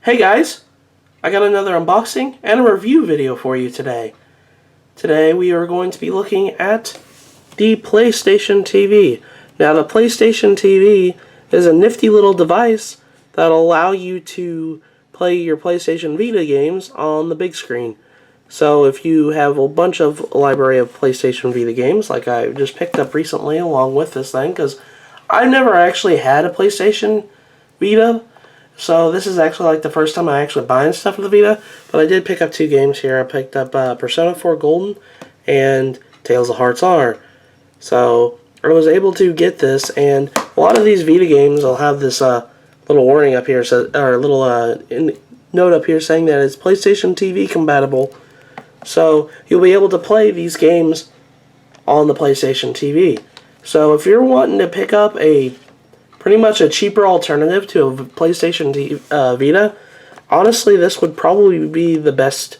Hey guys, I got another unboxing and a review video for you today. Today we are going to be looking at the PlayStation TV. Now the PlayStation TV is a nifty little device that'll allow you to play your PlayStation Vita games on the big screen. So if you have a bunch of library of PlayStation Vita games, like I just picked up recently along with this thing, because I've never actually had a PlayStation Vita. So this is actually like the first time I actually buying stuff for the Vita, but I did pick up two games here. I picked up Persona 4 Golden and Tales of Hearts R. So I was able to get this, and a lot of these Vita games will have this little warning up here, or a little note up here saying that it's PlayStation TV compatible. So you'll be able to play these games on the PlayStation TV. So if you're wanting to pick up pretty much a cheaper alternative to a PlayStation Vita, honestly, this would probably be the best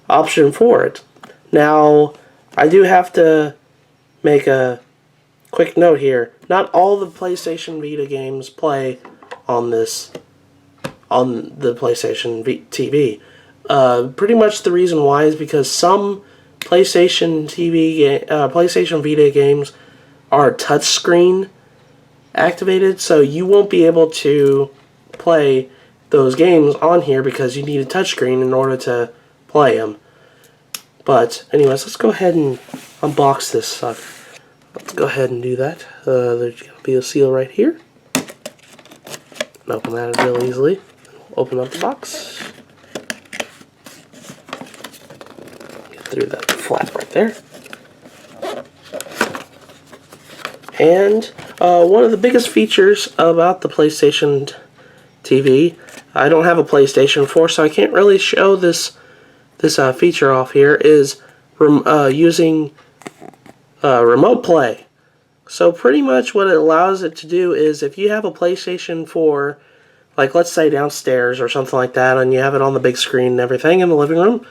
option for it. Now, I do have to make a quick note here. Not all the PlayStation Vita games play on the PlayStation TV. Pretty much the reason why is because some PlayStation Vita games are touchscreen activated, so you won't be able to play those games on here because you need a touchscreen in order to play them. But anyways, let's go ahead and unbox this sucker. Let's go ahead and do that. There's going to be a seal right here. And open that real easily. Open up the box. Get through that flap right there. And one of the biggest features about the PlayStation TV, I don't have a PlayStation 4, so I can't really show this feature off here, is using remote play. So pretty much what it allows it to do is, if you have a PlayStation 4, like let's say downstairs or something like that, and you have it on the big screen and everything in the living room,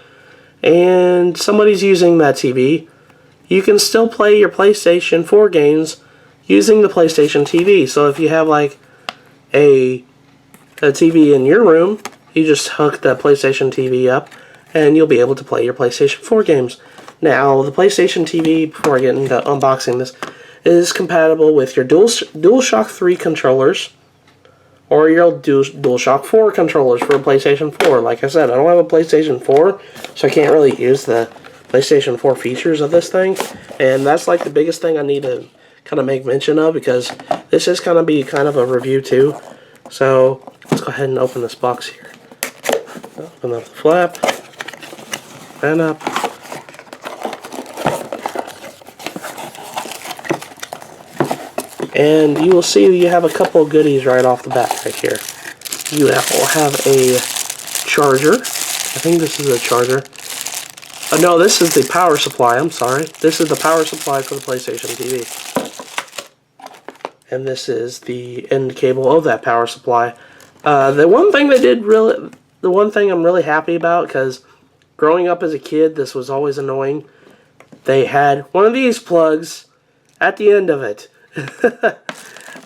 and somebody's using that TV, you can still play your PlayStation 4 games using the PlayStation TV. So if you have like a TV in your room, you just hook that PlayStation TV up and you'll be able to play your PlayStation 4 games. Now the PlayStation TV, before I get into unboxing this, is compatible with your DualShock 3 controllers or your DualShock 4 controllers for a PlayStation 4. Like I said, I don't have a PlayStation 4, so I can't really use the PlayStation 4 features of this thing, and that's like the biggest thing I need to kind of make mention of, because this is going to be kind of a review too. So let's go ahead and open this box here. Open up the flap, and up. And you will see you have a couple of goodies right off the bat right here. You will have a charger. I think this is a charger. No, this is the power supply. I'm sorry. This is the power supply for the PlayStation TV. And this is the end cable of that power supply. The one thing I'm really happy about, because growing up as a kid, this was always annoying. They had one of these plugs at the end of it.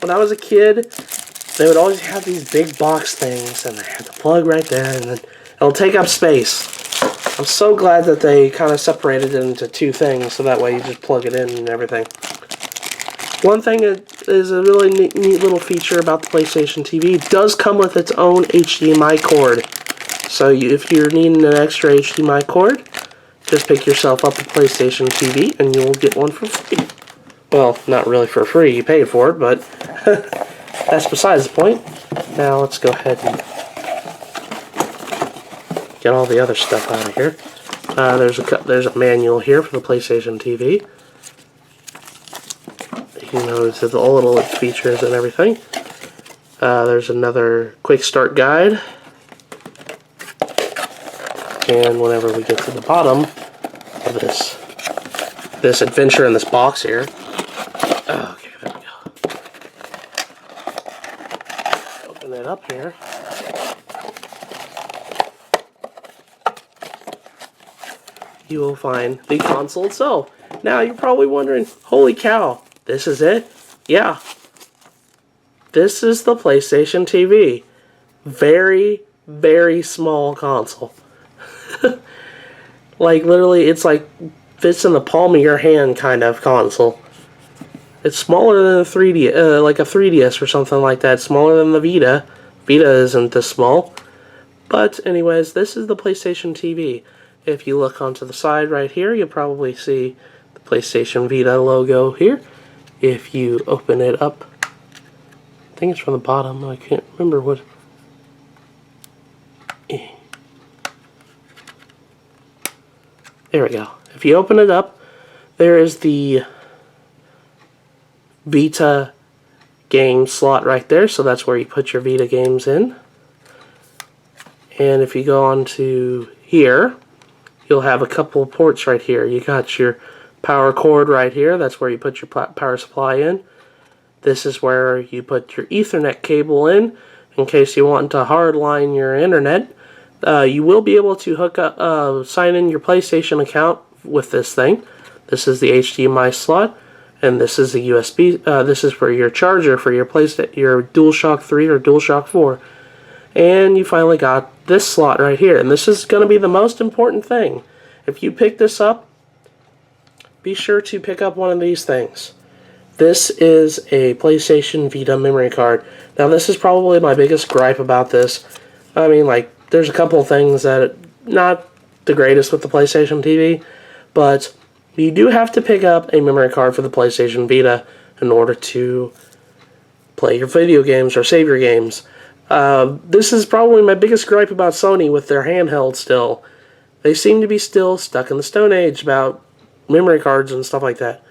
When I was a kid, they would always have these big box things, and they had the plug right there, and then it'll take up space. I'm so glad that they kind of separated it into two things, so that way you just plug it in and everything. One thing that is a really neat little feature about the PlayStation TV, it does come with its own HDMI cord. So if you're needing an extra HDMI cord, just pick yourself up a PlayStation TV and you'll get one for free. Well, not really for free, you paid for it, but that's besides the point. Now let's go ahead and get all the other stuff out of here. There's a manual here for the PlayStation TV. You know, it's all little features and everything. There's another quick start guide. And whenever we get to the bottom of this adventure in this box here. Okay, there we go. Open it up here. You will find the console itself. Now you're probably wondering, holy cow, this is it? Yeah. This is the PlayStation TV. Very, very small console. Like, literally, it's like fits in the palm of your hand kind of console. It's smaller than a 3D, like a 3DS or something like that. Smaller than the Vita. Vita isn't this small. But anyways, this is the PlayStation TV. If you look onto the side right here, you'll probably see the PlayStation Vita logo here. If you open it up, I think it's from the bottom. I can't remember what. There we go. If you open it up, there is the Vita game slot right there. So that's where you put your Vita games in. And if you go on to here, you'll have a couple of ports right here. You got your power cord right here. That's where you put your power supply in. This is where you put your Ethernet cable in case you want to hardline your internet. You will be able to hook up, sign in your PlayStation account with this thing. This is the HDMI slot, and this is the USB. This is for your charger for your your DualShock 3 or DualShock 4. And you finally got this slot right here, and this is going to be the most important thing. If you pick this up, be sure to pick up one of these things. This is a PlayStation Vita memory card. Now, this is probably my biggest gripe about this. I mean, like, there's a couple of things that not the greatest with the PlayStation TV, but you do have to pick up a memory card for the PlayStation Vita in order to play your video games or save your games. This is probably my biggest gripe about Sony with their handheld still. They seem to be still stuck in the Stone Age about memory cards and stuff like that.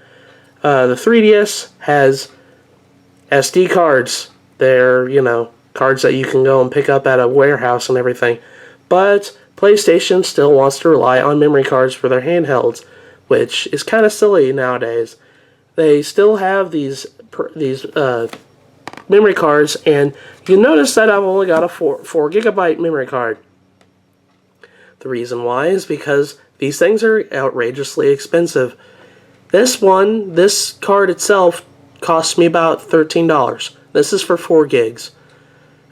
The 3DS has SD cards. They're, cards that you can go and pick up at a warehouse and everything. But PlayStation still wants to rely on memory cards for their handhelds, which is kind of silly nowadays. They still have these memory cards, and you notice that I've only got a 4 gigabyte memory card. The reason why is because these things are outrageously expensive. This card itself costs me about $13. This is for 4 gigs.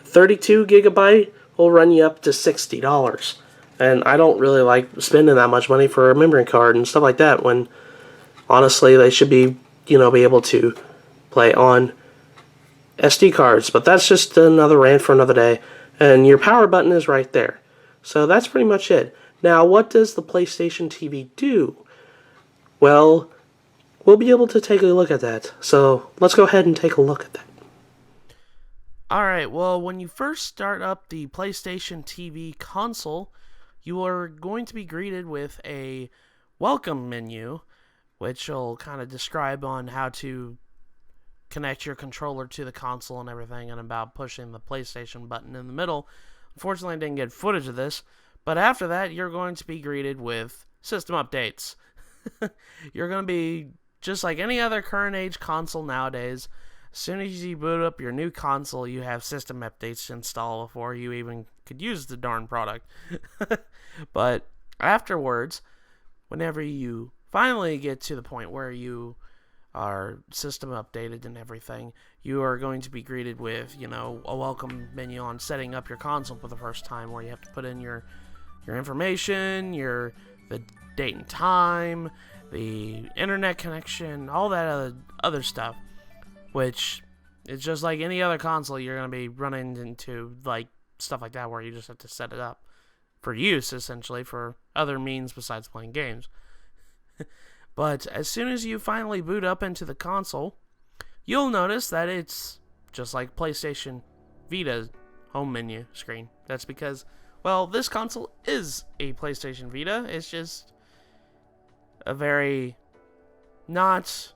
32 gigabyte will run you up to $60. And I don't really like spending that much money for a memory card and stuff like that when honestly they should be, be able to play on SD cards. But that's just another rant for another day. And your power button is right there. So that's pretty much it. Now, what does the PlayStation TV do? Well, we'll be able to take a look at that. So let's go ahead and take a look at that. Alright, well, when you first start up the PlayStation TV console, you are going to be greeted with a welcome menu, which will kind of describe on how to connect your controller to the console and everything, and about pushing the PlayStation button in the middle. Unfortunately, I didn't get footage of this, but after that, you're going to be greeted with system updates. You're going to be just like any other current age console nowadays. As soon as you boot up your new console, you have system updates to install before you even could use the darn product. But afterwards, whenever you finally get to the point where you are system updated and everything, you are going to be greeted with, a welcome menu on setting up your console for the first time, where you have to put in your information, the date and time, the internet connection, all that other stuff, which is just like any other console. You're going to be running into like stuff like that where you just have to set it up for use, essentially, for other means besides playing games. But as soon as you finally boot up into the console, you'll notice that it's just like PlayStation Vita's home menu screen. That's because, well, this console is a PlayStation Vita. It's just a very not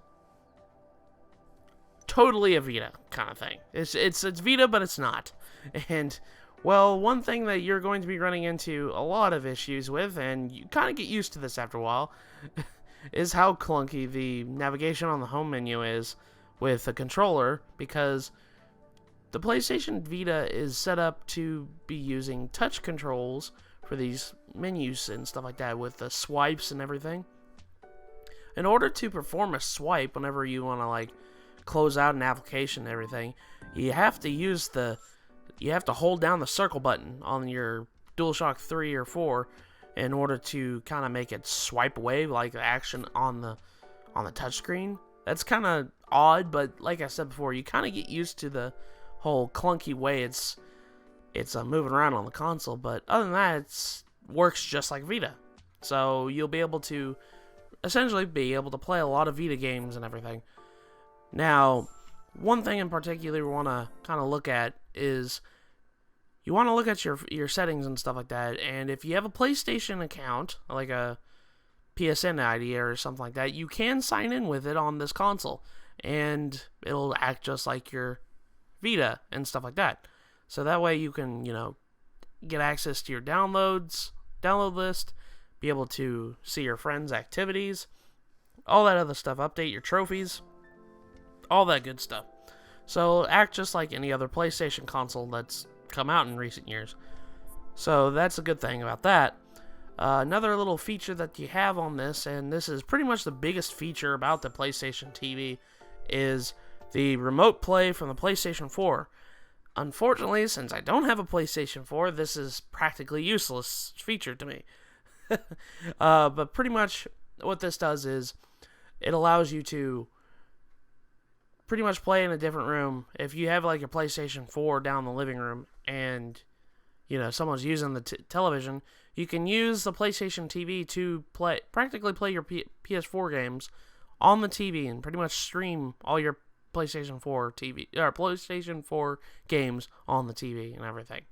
totally a Vita kind of thing. It's Vita, but it's not. And, well, one thing that you're going to be running into a lot of issues with, and you kind of get used to this after a while, is how clunky the navigation on the home menu is with a controller, because the PlayStation Vita is set up to be using touch controls for these menus and stuff like that, with the swipes and everything. In order to perform a swipe whenever you want to, like, close out an application and everything, you have to use the you have to hold down the circle button on your DualShock 3 or 4 in order to kind of make it swipe away like the action on the touchscreen. That's kind of odd, but like I said before, you kind of get used to the whole clunky way it's moving around on the console. But other than that, it works just like Vita. So you'll be able to essentially be able to play a lot of Vita games and everything. Now, one thing in particular we want to kind of look at is you want to look at your settings and stuff like that. And if you have a PlayStation account, like a PSN ID or something like that, you can sign in with it on this console, and it'll act just like your Vita and stuff like that. So that way you can, get access to your download list, be able to see your friends' activities, all that other stuff, update your trophies, all that good stuff. So act just like any other PlayStation console that's come out in recent years. So that's a good thing about that. Another little feature that you have on this, and this is pretty much the biggest feature about the PlayStation TV, is the remote play from the PlayStation 4. Unfortunately, since I don't have a PlayStation 4, this is practically useless feature to me. But pretty much what this does is it allows you to pretty much play in a different room. If you have like your PlayStation 4 down in the living room and someone's using the television, you can use the PlayStation TV to practically play your PS4 games on the TV and pretty much stream all your PlayStation 4 PlayStation 4 games on the TV and everything.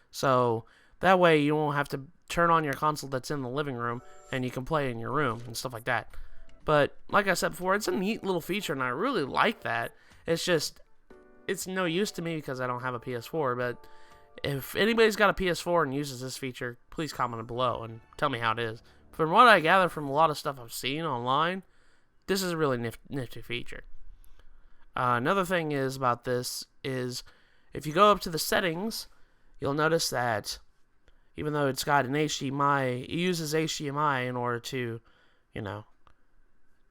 So that way you won't have to turn on your console that's in the living room and you can play in your room and stuff like that. But like I said before, it's a neat little feature and I really like that. It's just, it's no use to me because I don't have a PS4, but if anybody's got a PS4 and uses this feature, please comment below and tell me how it is. From what I gather from a lot of stuff I've seen online, this is a really nifty feature. Another thing is about this is if you go up to the settings, you'll notice that even though it's got an HDMI, it uses HDMI in order to,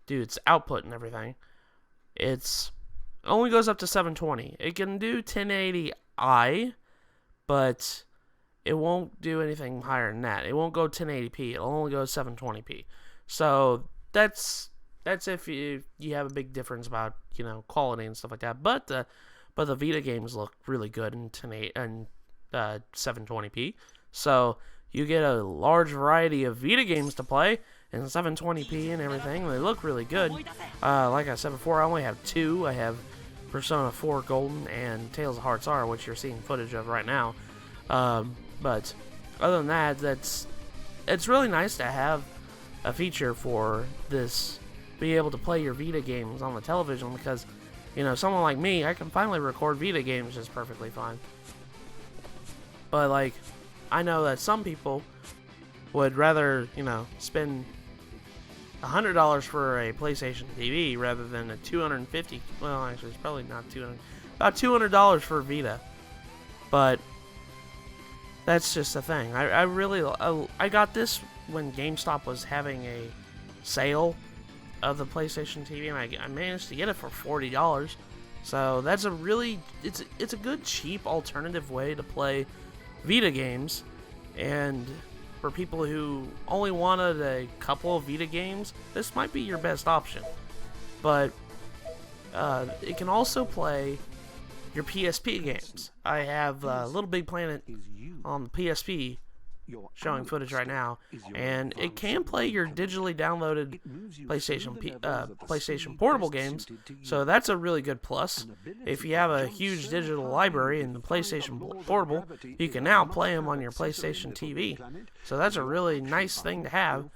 do its output and everything. It only goes up to 720. It can do 1080i, but it won't do anything higher than that. It won't go 1080p. It'll only go 720p. So that's if you have a big difference about quality and stuff like that. But the Vita games look really good in 720p. So you get a large variety of Vita games to play in 720p and everything. They look really good. Like I said before, I only have two. I have Persona 4 Golden and Tales of Hearts R, which you're seeing footage of right now. But other than that, it's really nice to have a feature for this, be able to play your Vita games on the television, because someone like me, I can finally record Vita games just perfectly fine. But like, I know that some people would rather spend $100 for a PlayStation TV rather than a $250. Well, actually, it's probably not $200. About $200 for Vita. But that's just the thing. I got this when GameStop was having a sale of the PlayStation TV, and I managed to get it for $40. So that's a really, it's a good cheap alternative way to play Vita games. And for people who only wanted a couple of Vita games, this might be your best option. But it can also play your PSP games. I have Little Big Planet on the PSP showing footage right now, and it can play your digitally downloaded PlayStation Portable games, so that's a really good plus. If you have a huge digital library in the PlayStation Portable, you can now play them on your PlayStation TV, so that's a really nice thing to have.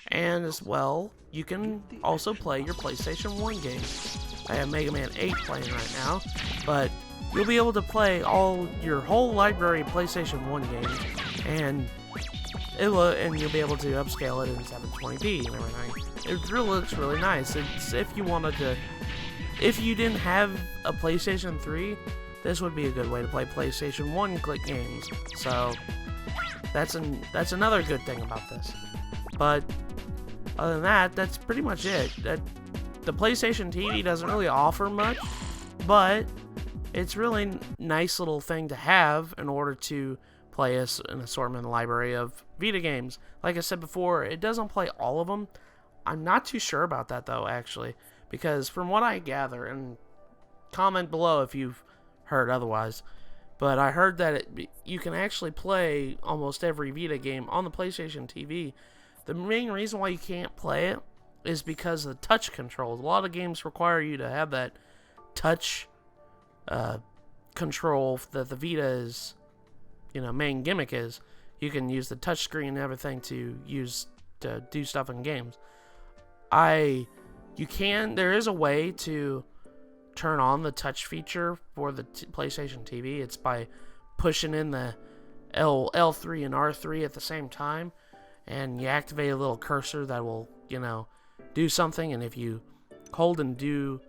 And as well, you can also play your PlayStation 1 games. I have Mega Man 8 playing right now, but you'll be able to play your whole library of PlayStation 1 games, and you'll be able to upscale it in 720p and everything. It really looks really nice. It's if you didn't have a PlayStation 3, this would be a good way to play PlayStation 1 click games. So that's another good thing about this. But other than that, that's pretty much it. The PlayStation TV doesn't really offer much, but it's really nice little thing to have in order to play an assortment library of Vita games. Like I said before, it doesn't play all of them. I'm not too sure about that though, actually, because from what I gather, and comment below if you've heard otherwise, but I heard that you can actually play almost every Vita game on the PlayStation TV. The main reason why you can't play it is because of the touch controls. A lot of games require you to have that touch control that the Vita's main gimmick is. You can use the touch screen and everything to do stuff in games. There is a way to turn on the touch feature for the PlayStation TV. It's by pushing in the L3 and R3 at the same time, and you activate a little cursor that will, do something, and if you hold and do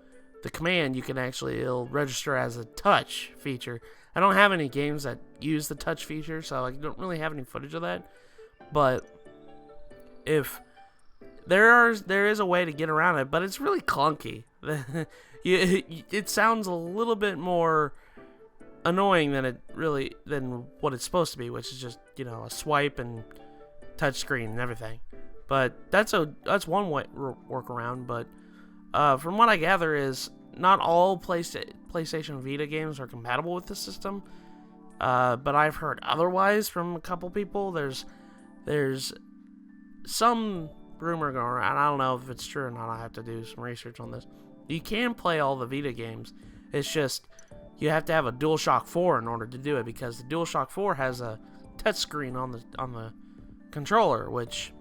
the command, it'll register as a touch feature. I don't have any games that use the touch feature, so I don't really have any footage of that, but if there is a way to get around it, but it's really clunky. It sounds a little bit more annoying than what it's supposed to be, which is just a swipe and touch screen and everything. But that's one way workaround. But from what I gather is not all PlayStation Vita games are compatible with the system. But I've heard otherwise from a couple people. There's some rumor going around. I don't know if it's true or not. I have to do some research on this. You can play all the Vita games. It's just you have to have a DualShock 4 in order to do it, because the DualShock 4 has a touchscreen on the controller, which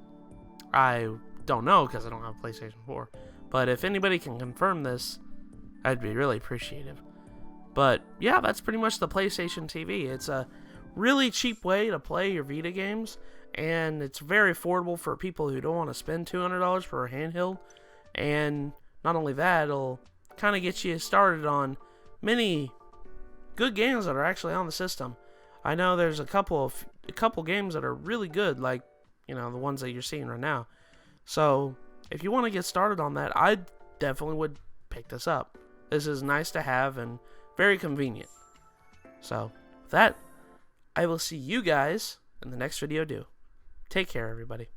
I don't know because I don't have a PlayStation 4. But if anybody can confirm this, I'd be really appreciative. But yeah, that's pretty much the PlayStation TV. It's a really cheap way to play your Vita games, and it's very affordable for people who don't want to spend $200 for a handheld. And not only that, it'll kind of get you started on many good games that are actually on the system. I know there's a couple games that are really good, like the ones that you're seeing right now. So if you want to get started on that, I definitely would pick this up. This is nice to have and very convenient. So with that, I will see you guys in the next video. Take care, everybody.